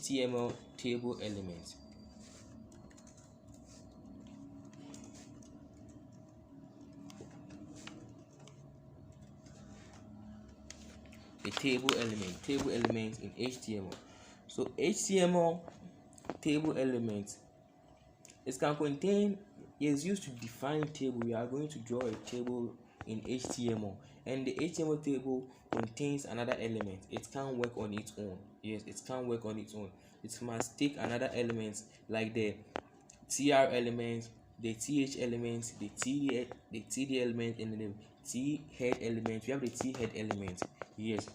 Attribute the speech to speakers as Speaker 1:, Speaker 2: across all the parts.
Speaker 1: HTML table element. A table element in HTML. So HTML table element, it can contain, is used to define table. We are going to draw a table in HTML, and the HTML table contains another element. It can't work on its own. Yes, it can't work on its own. It must take another element, like the tr element, the th element, the td element, and the t head element. We have the t head element. Yes.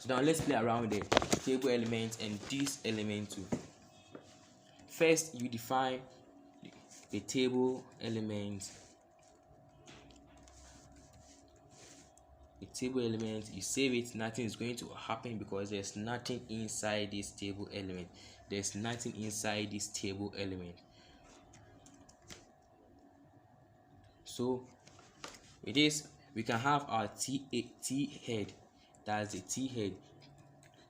Speaker 1: So now let's play around the table element and this element too. First, you define the table element. The table element, you save it. Nothing is going to happen because there's nothing inside this table element. There's nothing inside this table element. So with this, we can have our t head. That's the t head.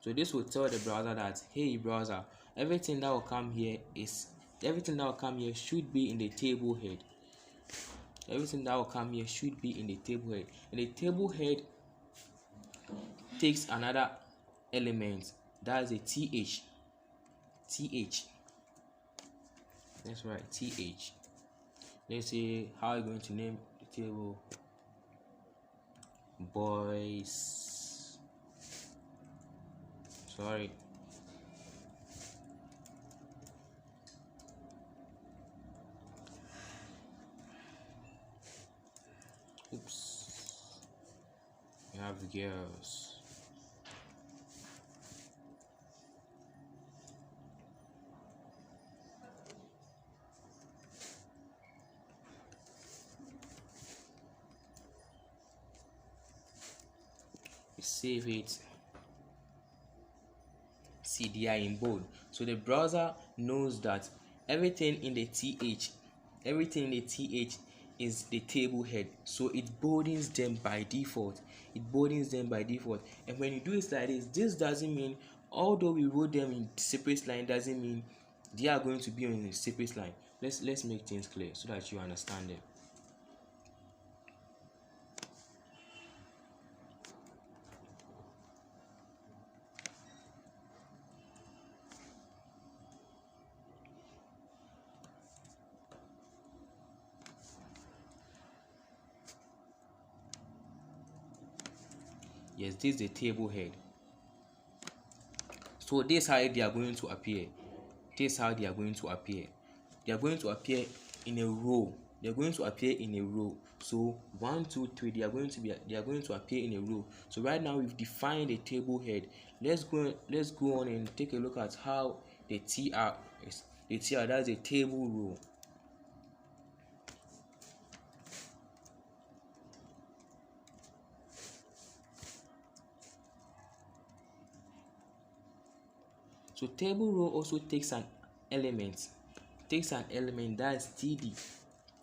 Speaker 1: So this will tell the browser that, hey browser, everything that will come here should be in the table head. Everything that will come here should be in the table head. And the table head takes another element. That's a th. That's right, th. Let's say, how are you going to name the table? Boys. Sorry. Oops. We have the girls. We save it. See, they are in bold. So the browser knows that everything in the th is the table head, so it boldens them by default. And when you do it like this doesn't mean, although we wrote them in separate line, doesn't mean they are going to be on a separate line. Let's make things clear so that you understand them. Yes, this is the table head. So this is how they are going to appear. They are going to appear in a row. So 1, 2, 3. They are going to appear in a row. So right now we've defined the table head. Let's go on and take a look at how the tr is. The tr, that's a table row. So table row also takes an element. That's td.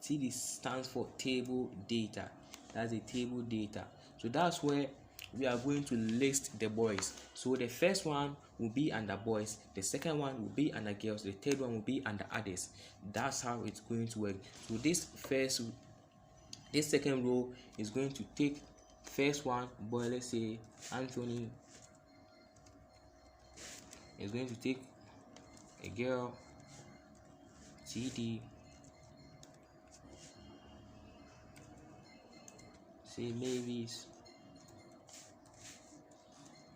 Speaker 1: td stands for table data. That's a table data. So that's where we are going to list the boys. So the first one will be under boys, the second one will be under girls, the third one will be under others. That's how it's going to work. So this second row is going to take first one boy. Let's say Anthony is going to take a girl, TD, say Mavis,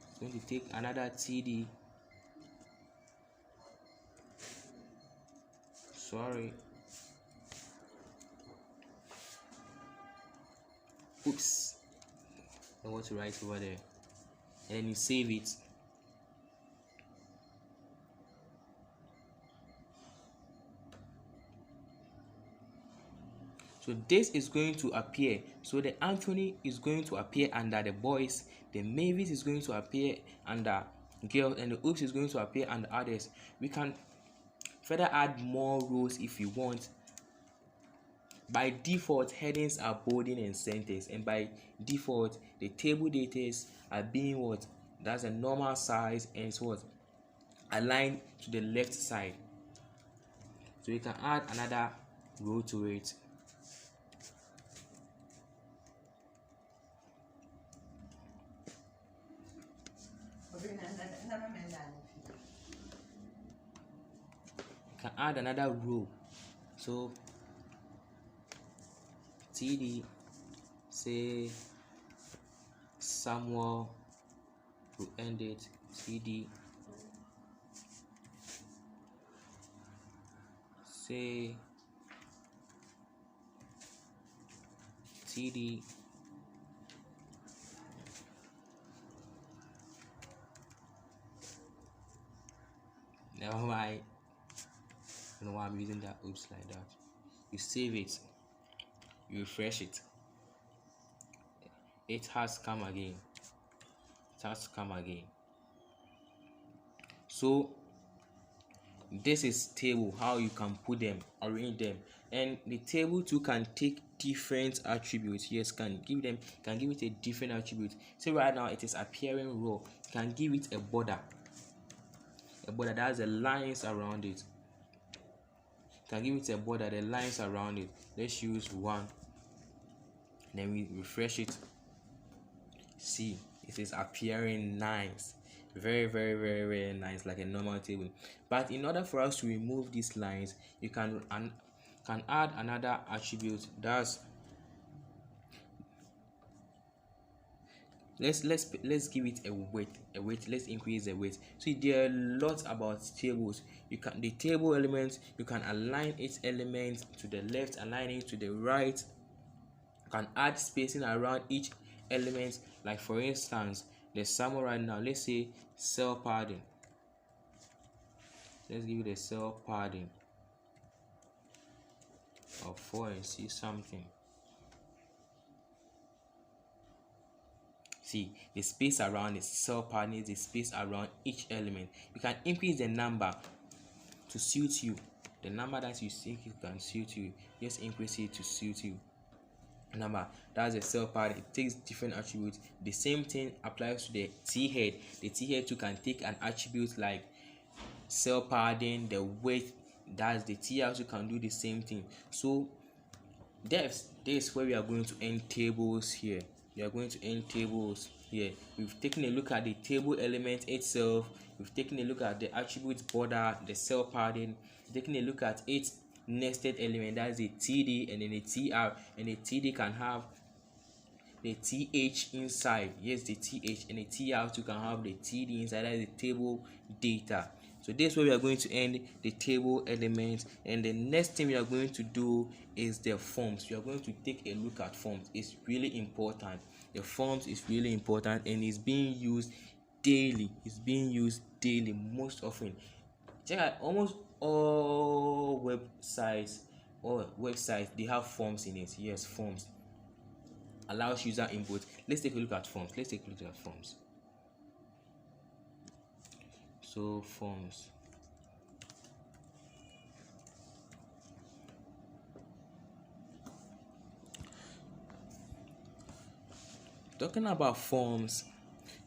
Speaker 1: is going to take another TD, sorry, oops, I want to write over there, and then you save it. So this is going to appear. So the Anthony is going to appear under the boys, the Mavis is going to appear under girls, and the oops is going to appear under others. We can further add more rows if you want. By default, headings are bolding and centers, and by default the table data are being what? That's a normal size, and it's what? align to the left side. So you can add another row to it. You can add another row. So TD, say Samuel, to end it, TD, say TD, never mind, I don't know why I'm using that oops like that. You save it, you refresh it, it has come again, So this is table, how you can put them, arrange them. And the table too can take different attributes. Yes, can give it a different attribute. So right now it is appearing raw, can give it a border that has the lines around it. Can give it a border, the lines around it. Let's use 1, then we refresh it. See, it is appearing nice, very nice, like a normal table. But in order for us to remove these lines, you can add another attribute. That's let's give it a weight. Let's increase the weight. So there are lots about tables. The table elements, you can align its elements to the left, align it to the right. You can add spacing around each element. Like for instance, the summary right now, let's say cell padding. Let's give it a cell padding of 4 and see something. See the space around the cell padding is the space around each element. You can increase the number to suit you. The number that you think you can suit you, just increase it to suit you. Number, that's a cell pad. It takes different attributes. The same thing applies to the T head. The T head too can take an attribute like cell padding, the weight. That's the T also can do the same thing. So this is where we are going to end tables here. We are going to end tables here. We've taken a look at the table element itself. We've taken a look at the attribute border, the cell padding. Taking a look at its nested element, that's a TD and then a TR, and a TD can have the TH inside. Yes, the TH, and the TR too can have the TD inside. That is the table data. So this is where we are going to end the table elements, and the next thing we are going to do is the forms. We are going to take a look at forms. It's really important. The forms is really important and it's being used daily. Most often. Check out almost all websites they have forms in it. Yes, forms allows user input. Let's take a look at forms. So forms, talking about forms,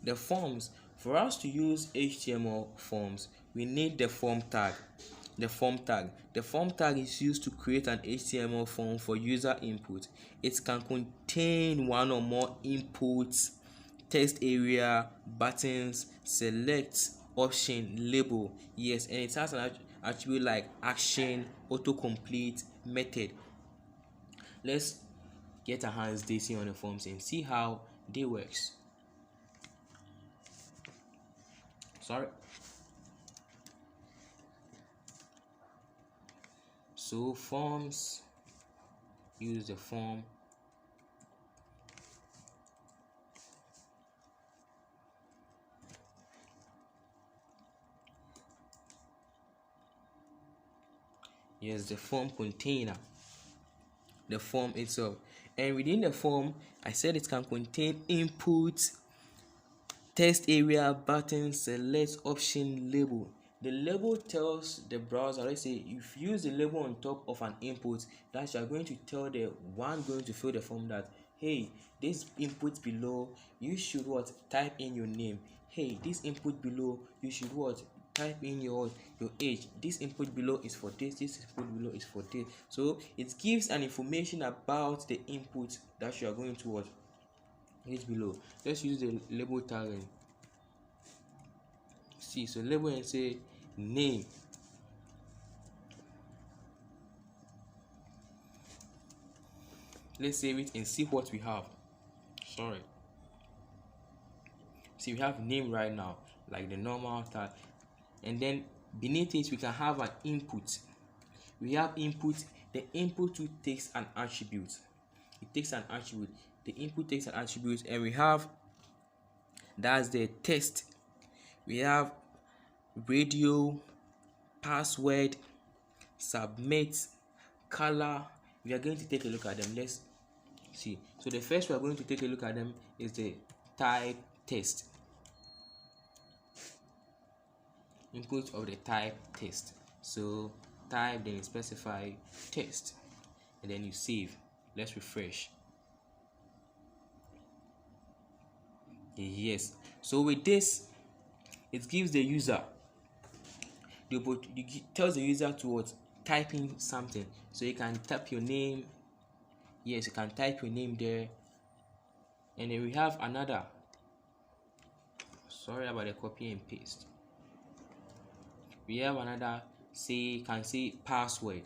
Speaker 1: the forms, for us to use HTML forms, we need the form tag. The form tag is used to create an HTML form for user input. It can contain one or more inputs, text area, buttons, select, option, label. Yes, and it has an attribute like action, autocomplete, method. Let's get our hands dirty on the forms and see how they works. So forms, use the form. Yes, the form container, the form itself. And within the form, I said it can contain input, text area, button, select, option, label. The label tells the browser, let's say if you use the label on top of an input, that you are going to tell the one going to fill the form that, hey, this input below, you should type in your name. Hey, this input below, you should type in your age. This input below is for this input below is for this. So it gives an information about the input that you are going to age below. Let's use the label tag and see. So label and say name. Let's save it and see what we have. Sorry. See, we have name right now, like the normal tag, and then beneath it we can have an input. We have input. The input takes an attribute. It takes an attribute. The input takes an attribute, and we have, that's the text. We have radio, password, submit, color. We are going to take a look at them. Let's see. So the first we are going to take a look at them is the type text. Input of the type text. So type, then you specify text, and then you save. Let's refresh. Yes. So with this, it gives the user tells the user to what? Type in something. So you can type your name. Yes, you can type your name there. And then we have another. Sorry about the copy and paste. We have another, say, can say password.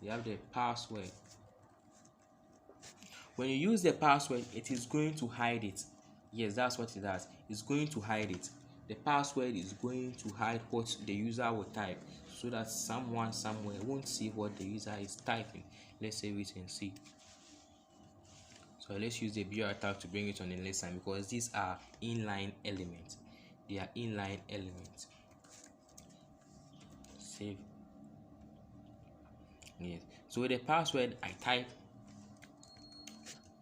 Speaker 1: We have the password. When you use the password, it is going to hide it. Yes, that's what it does. It's going to hide it. The password is going to hide what the user will type, so that someone somewhere won't see what the user is typing. Let's save it and see. So let's use the BR tag to bring it on the lesson, because these are inline elements. They are inline elements. Save. Yes. So with the password I type,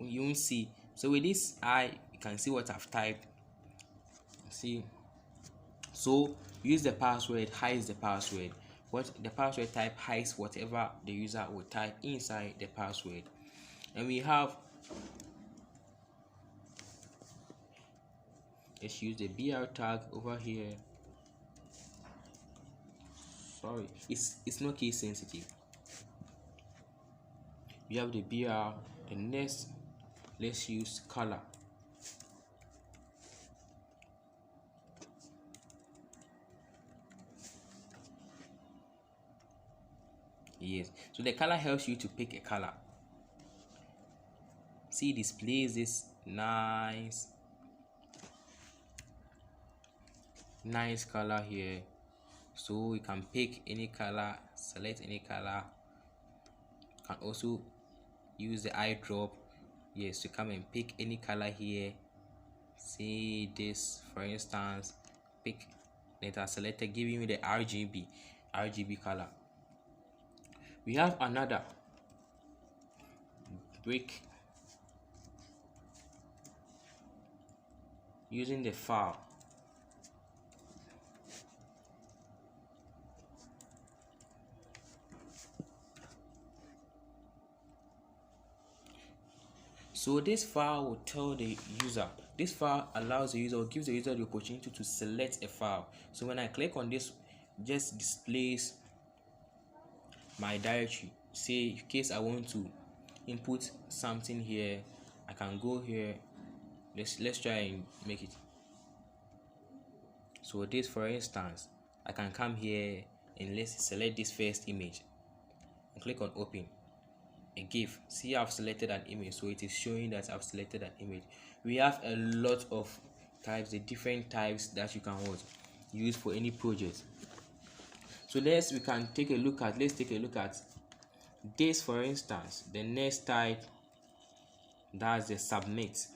Speaker 1: you won't see. So with this, you can see what I've typed. See. So use the password, hides the password. What the password type hides whatever the user will type inside the password. And we have, let's use the BR tag over here. Sorry, it's not case sensitive. We have the BR. The next, let's use color. Yes, so the color helps you to pick a color. See, displays this nice color here. So we can pick any color, select any color. Can also use the eye drop, yes, to come and pick any color here. See this, for instance, pick, let us select it, giving me the RGB color. We have another break, using the file. So this file will tell the user. This file allows the user, or gives the user the opportunity to select a file. So when I click on this, just displays my directory. Say in case I want to input something here, I can go here. Let's try and make it. So this, for instance, I can come here and let's select this first image and click on open. A GIF. See, I've selected an image, so it is showing that I've selected an image. We have a lot of types, the different types that you can use for any project. So let's take a look at this, for instance. The next type, that's the submit.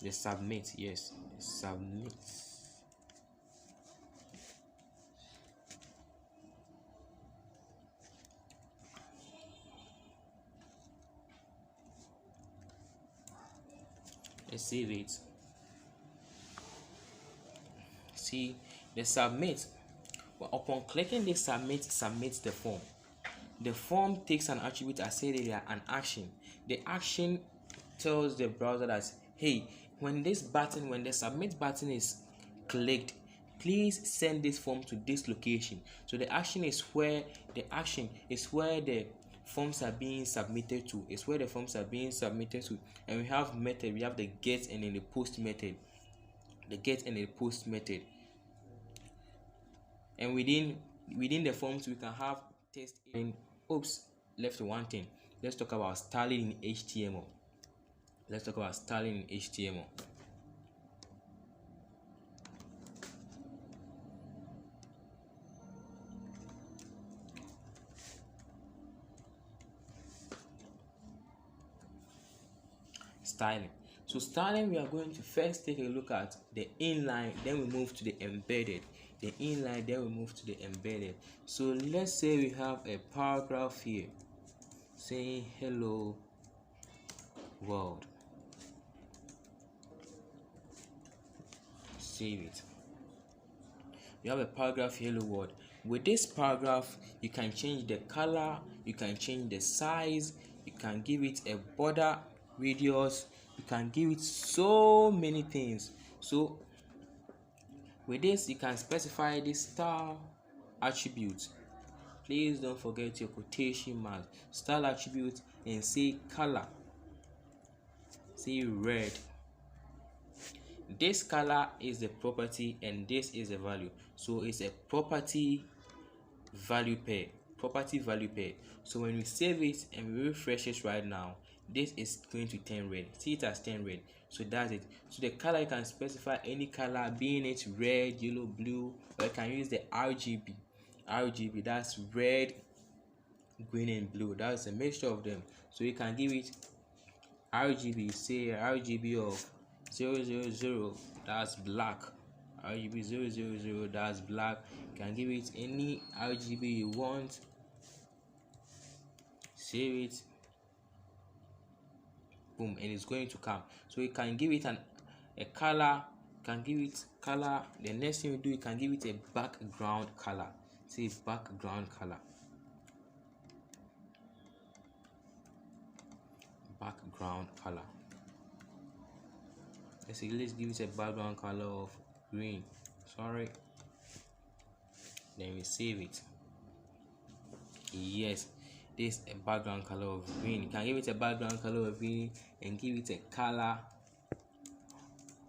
Speaker 1: The submit, yes, the submit. Let's save it. See, the submit. Well, upon clicking the submit, submits the form. The form takes an attribute. I said earlier, an action. The action tells the browser that, hey, when the submit button is clicked, please send this form to this location. So the action is where the forms are being submitted to. And we have method. We have the get and then the post method. And within the forms we can have text. And oops, left one thing. Let's talk about styling in HTML. Styling. So styling, we are going to first take a look at the inline, then we move to the embedded. So let's say we have a paragraph here saying hello world. Save it. You have a paragraph, hello world. With this paragraph, you can change the color, you can change the size, you can give it a border radius, you can give it so many things. So with this, you can specify the style attribute. Please don't forget your quotation mark. Style attribute, and say color, say red. This color is the property and this is the value. So it's a property value pair. So when we save it and we refresh it right now, this is going to turn red. See, it has turned red. So that's it. So the color, you can specify any color, being it red, yellow, blue, or you can use the RGB. That's red, green and blue. That's a mixture of them. So you can give it RGB, say RGB of 000, that's black. RGB 000, that's black. You can give it any RGB you want. Save it. Boom, and it's going to come. So you can give it a color. The next thing you do, you can give it a background color. Say background color. Let's give it a background color of green. Then we save it. Yes, this is a background color of green. You can give it a background color of green and give it a color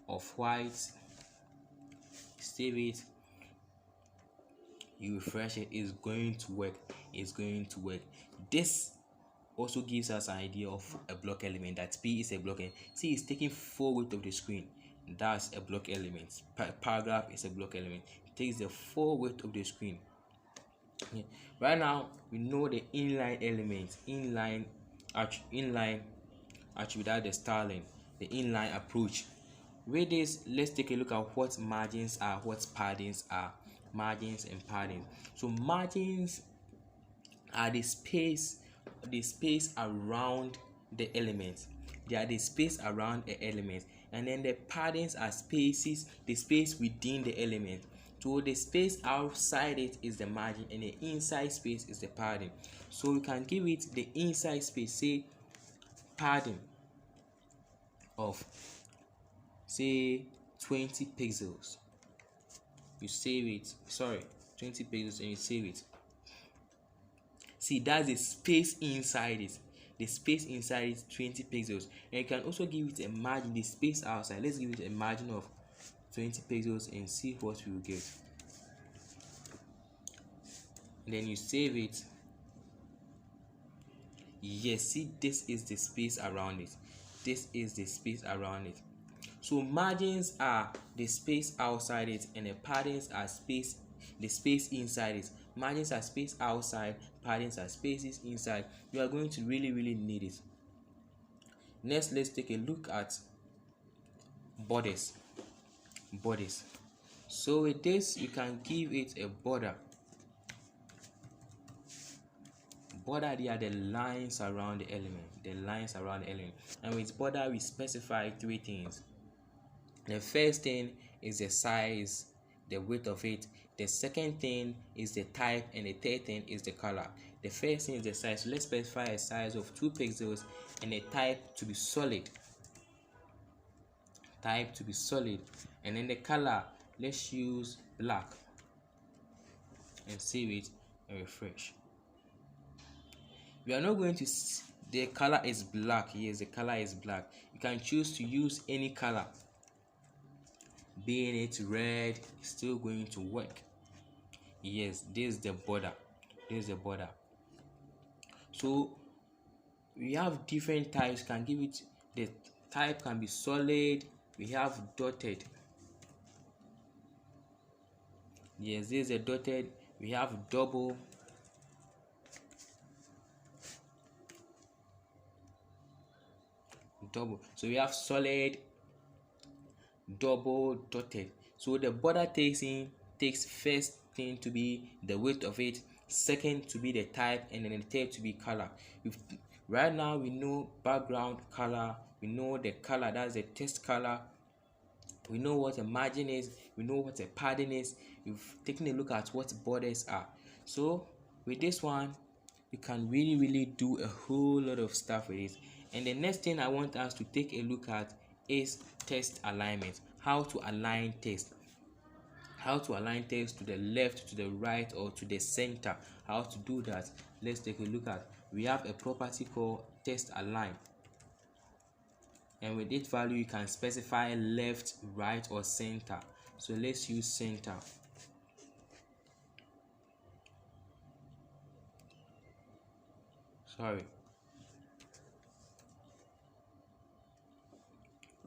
Speaker 1: of white. Save it. You refresh it. It's going to work. This also gives us an idea of a block element. That P is a block element. See, it's taking 4 width of the screen. That's a block element. Paragraph is a block element. It takes the 4 width of the screen. Yeah. Right now we know the inline element, inline attribute, that the styling, the inline approach. With this, let's take a look at what margins are, what paddings are. Margins and padding. So margins are the space around the element. They are the space around the element, and then the paddings are spaces, the space within the element. So the space outside it is the margin, and the inside space is the padding. So you can give it the inside space, say padding of say 20 pixels. You save it. 20 pixels, and you save it. See, that's the space inside it. The space inside is 20 pixels. And you can also give it a margin, the space outside. Let's give it a margin of 20 pixels and see what we will get. And then you save it. Yes, see, this is the space around it. So margins are the space outside it, and the paddings are the space inside it. Margins are space outside, paddings are spaces inside. You are going to really need it. Next, let's take a look at borders. So with this, you can give it a border. They are the lines around the element. And with border, we specify 3 things. The first thing is the size, the width of it. The second thing is the type, and the third thing is the color. The first thing is the size. So let's specify a size of 2 pixels and a type to be solid. type to be solid, and then the color, let's use black, and save it and refresh. We are not going to the color is black. Yes, the color is black. You can choose to use any color, being it red, still going to work. Yes, this is the border. So we have different types. Can give it, the type can be solid. We have dotted. Yes, this is a dotted. We have double. So we have solid, double, dotted. So the border takes first thing to be the width of it, second to be the type, and then the third to be color. Right now we know background color, we know the color, that's the text color, we know what a margin is, we know what a padding is. We've taken a look at what borders are. So with this one, you can really do a whole lot of stuff with it. And the next thing I want us to take a look at is text alignment. How to align text. How to align text to the left, to the right, or to the center. How to do that? Let's take a look at. We have a property called text align. And with this value, you can specify left, right, or center. So let's use center. Sorry.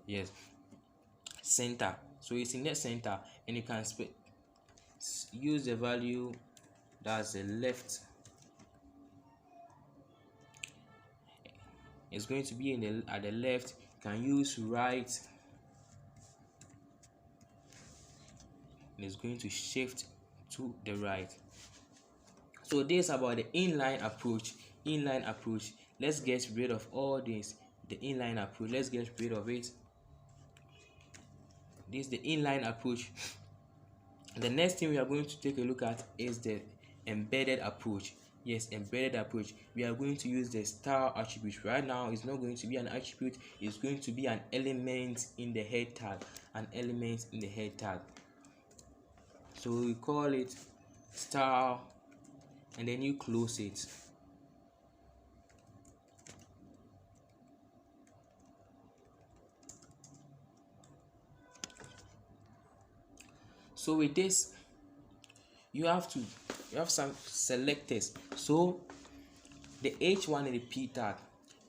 Speaker 1: Yes, center. So it's in the center, and you can use the value that's the left. It's going to be at the left. You can use right, and it's going to shift to the right. So this is about the inline approach. Let's get rid of all this. The inline approach, let's get rid of it. This is the inline approach. The next thing we are going to take a look at is the embedded approach. Yes, embedded approach. We are going to use the style attribute. Right now it's not going to be an attribute, it's going to be an element in the head tag. So we call it style, and then you close it. So with this, you have some selectors. So the H1 and the P tag.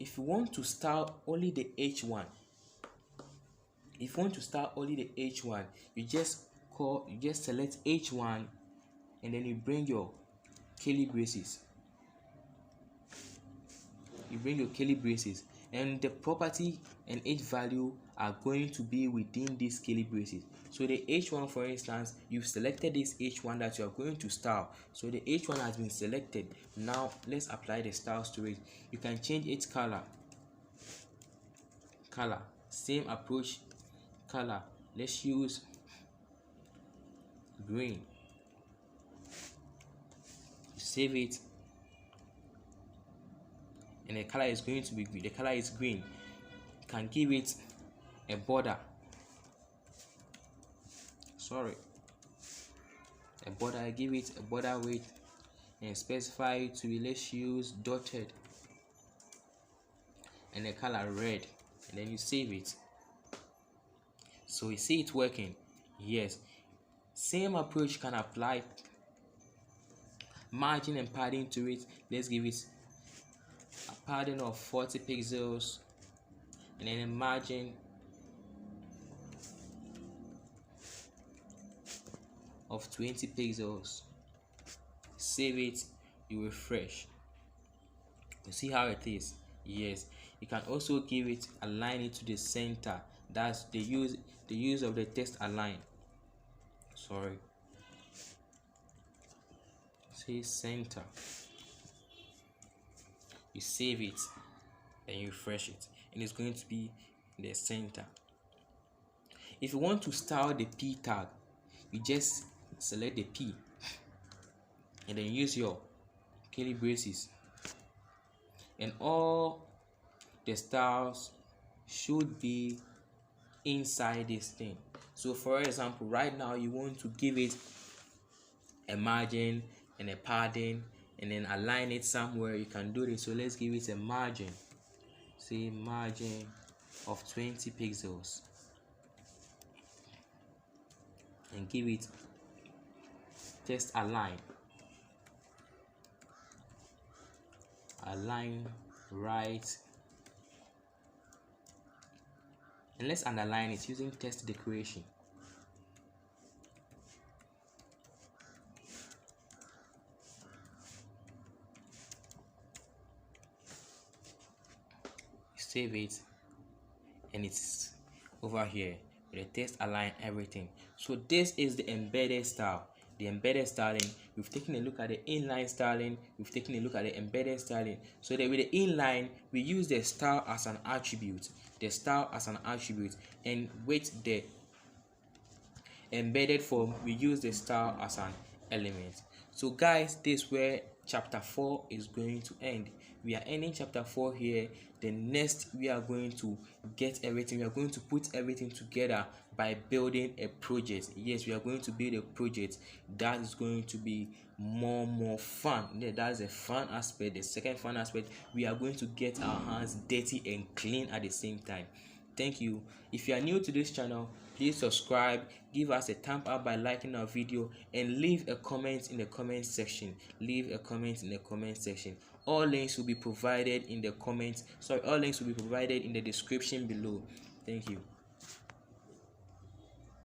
Speaker 1: If you want to style only the H1, you just select H1, and then you bring your curly braces. And the property and H value are going to be within these curly braces. So the H1, for instance, you've selected this H1 that you are going to style. So the H1 has been selected. Now let's apply the styles to it. You can change its color. Same approach. Color, let's use green. Save it, and the color is going to be green. The color is green. You can give it a border. Give it a border width, and specify it to be, let's use dotted, and the color red, and then you save it. So you see it working. Yes, same approach can apply margin and padding to it. Let's give it a padding of 40 pixels, and then a margin of 20 pixels. Save it, you refresh. You see how it is. Yes, you can also give it, align it to the center. That's the use of the text align. Say center. You save it and you refresh it, and it's going to be in the center. If you want to style the P tag, you just select the P, and then use your curly braces, and all the styles should be inside this thing. So for example, right now you want to give it a margin and a padding and then align it somewhere. You can do this. So let's give it a margin, say margin of 20 pixels, and give it just align right, and let's underline it using text decoration. Save it, and it's over here with the text align everything. So this is the embedded style. The embedded styling, we've taken a look at the inline styling, we've taken a look at the embedded styling. So that with the inline, we use the style as an attribute, and with the embedded form, we use the style as an element. So guys, this is where chapter 4 is going to end. We are ending chapter 4 here. The next, we are going to get everything, we are going to put everything together by building a project. Yes, we are going to build a project that is going to be more fun. Yeah, that's a fun aspect. The second fun aspect, we are going to get our hands dirty and clean at the same time. Thank you. If you are new to this channel, please subscribe, give us a thumb up by liking our video, and leave a comment in the comment section. All links will be provided in the comments. All links will be provided in the description below. Thank you.